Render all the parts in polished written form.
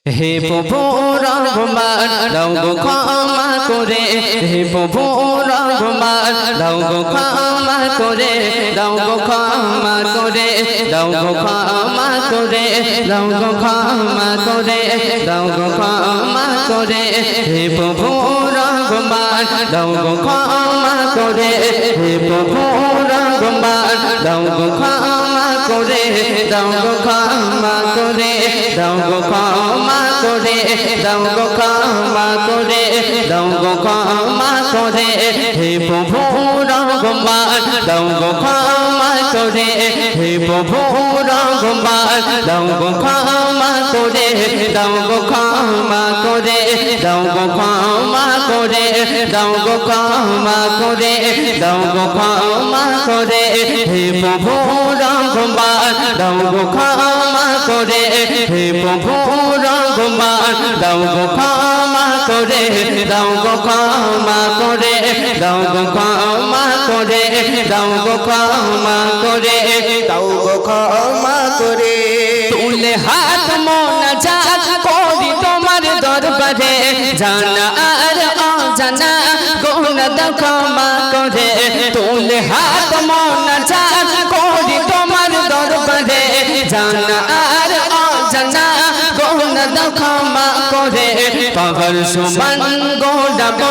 হে প্রভু রহমান দাও গো ক্ষমা করে, হে প্রভু রহমান দাও গো ক্ষমা করে, দাও গো ক্ষমা করে, দাও গো ক্ষমা করে, দাও গো ক্ষমা করে, দাও গো ক্ষমা করে, হে প্রভু রহমান দাও গো ক্ষমা করে, হে প্রভু রহমান দাও গো ক্ষমা করে, দাও গো ক্ষমা করে, দাও গো ক্ষমা করে, দাও গো ক্ষমা করে, দাও গো ক্ষমা করে, হে প্রভু রহমান দাও গো ক্ষমা করে, হে প্রভু রহমান দাও গো ক্ষমা করে, দাও গো ক্ষমা করে, দাও গো ক্ষমা করে, দাও গো ক্ষমা করে, দাও গো ক্ষমা করে, হে প্রভু রহমান দাও গো ক্ষমা করে, হে প্রভু রহমান দাও গো ক্ষমা করে, দাও গো ক্ষমা করে, দাও গো ক্ষমা করে, দাও গো ক্ষমা করে, দাও গো ক্ষমা করে। তুলে হাত মোনাজাত করি তোমার দরবারে, জানা আর অজানা গুনাহ দাও ক্ষমা করে। তুলে হাত মোনাজাত করি তোমার দরবারে, জানা আর অজানা গুনাহ দাও ক্ষমা করে। পাগল সমান গোলাবো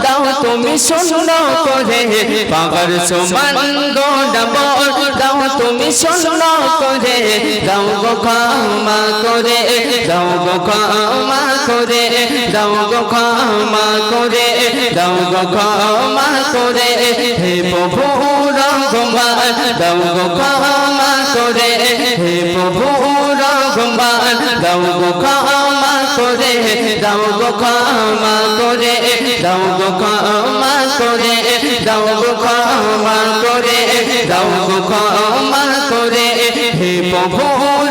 দাও তুমি শূন্য করে, পাগল সমান গোলাবো দাও তুমি শূন্য করে, দাও গো ক্ষমা করে, দাও গো ক্ষমা করে, দাও গো ক্ষমা করে, দাও গো ক্ষমা করে, হে প্রভু রহমান দাও গো ক্ষমা করে, হে প্রভু রহমান দাও গো ক্ষমা করে, দাও গো ক্ষমা করে, দাও গো ক্ষমা করে, দাও গো ক্ষমা করে, দাও গো ক্ষমা করে, হে প্রভু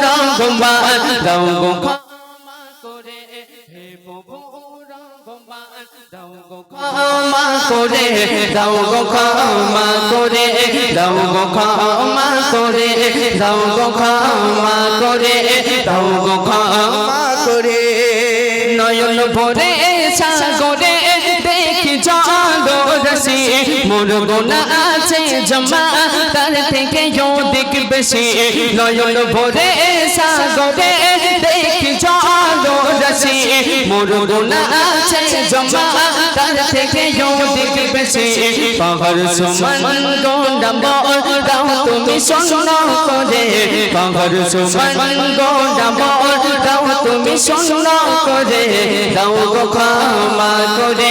রহমান দাও গো ক্ষমা করে, হে প্রভু রহমান দাও গো ক্ষমা করে, দাও গো ক্ষমা করে, দাও গো ক্ষমা করে, দাও গো ক্ষমা করে, দাও গো ক্ষমা করে। নয়ন ভরে সাগরে দেখি জলরাশি, মোর গুনাহ আছে জমা তার থেকে অধিক বেশি। নয়ন ভরে সাগরে দেখি জলরাশি, মোর গুনাহ আছে জমা তার থেকে অধিক বেশি। পাহাড় সমান গোলাবো দাও তুমি শূন্য করে, পাহাড় সমান গোলাবো দাও তুমি শূন্য করে, দাও গো ক্ষমা করে,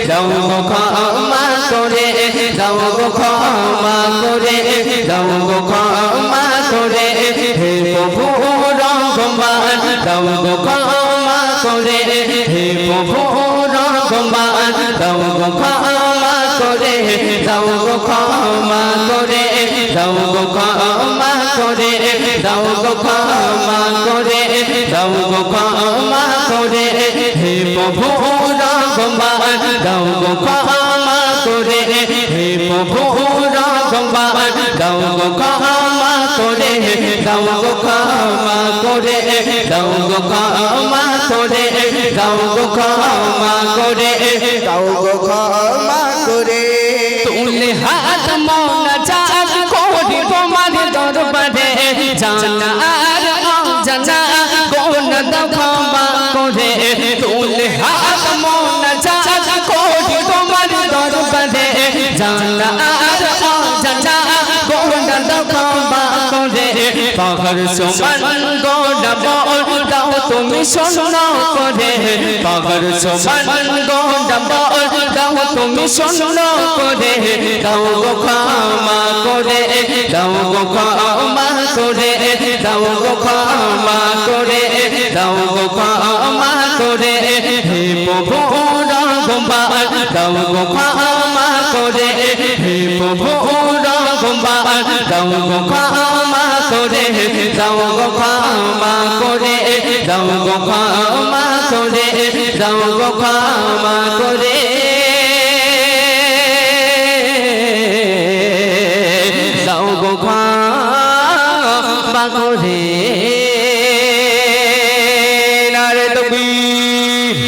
দাও গো ক্ষমা করে, দাও গো ক্ষমা করে, দাও গো ক্ষমা করে, হে প্রভু রহমান দাও গো ক্ষমা করে, হে প্রভু রহমান দাও গো ক্ষমা করে, দাও গো ক্ষমা করে, দাও গো ক্ষমা করে, দাও গো ক্ষমা করে, দাও গো ক্ষমা করে, হে প্রভু রহমান দাও গো ক্ষমা করে, হে প্রভু রহমান দাও গো ক্ষমা করে, দাও গো ক্ষমা করে, দাও গো ক্ষমা করে, দাও গো ক্ষমা করে, দাও গো ক্ষমা করে। তুলে হাত মোনাজাত করি তোমার দরবারে, জানা আর অজানা গুনাহ দাও ক্ষমা করে। তুলে হাত মোনাজাত করি তোমার দরবারে, জানা আর অজানা গুনাহ দাও ক্ষমা করে। পাহাড় সমান গোলাবো দাও তুমি শূন্য করে, পাহাড় সমান গোলাবো দাও তুমি শূন্য করে, দাও গো ক্ষমা করে, দাও গো ক্ষমা করে, দাও গো ক্ষমা করে, দাও গো ক্ষমা করে, হে প্রভু রহমান দাও গো ক্ষমা করে, হে প্রভু রহমান দাও গো ক্ষমা করে, দাও গো ক্ষমা করে, দাও গো ক্ষমা করে, দাও গো ক্ষমা করে, দাও গো ক্ষমা করে। নারে তাকবীর।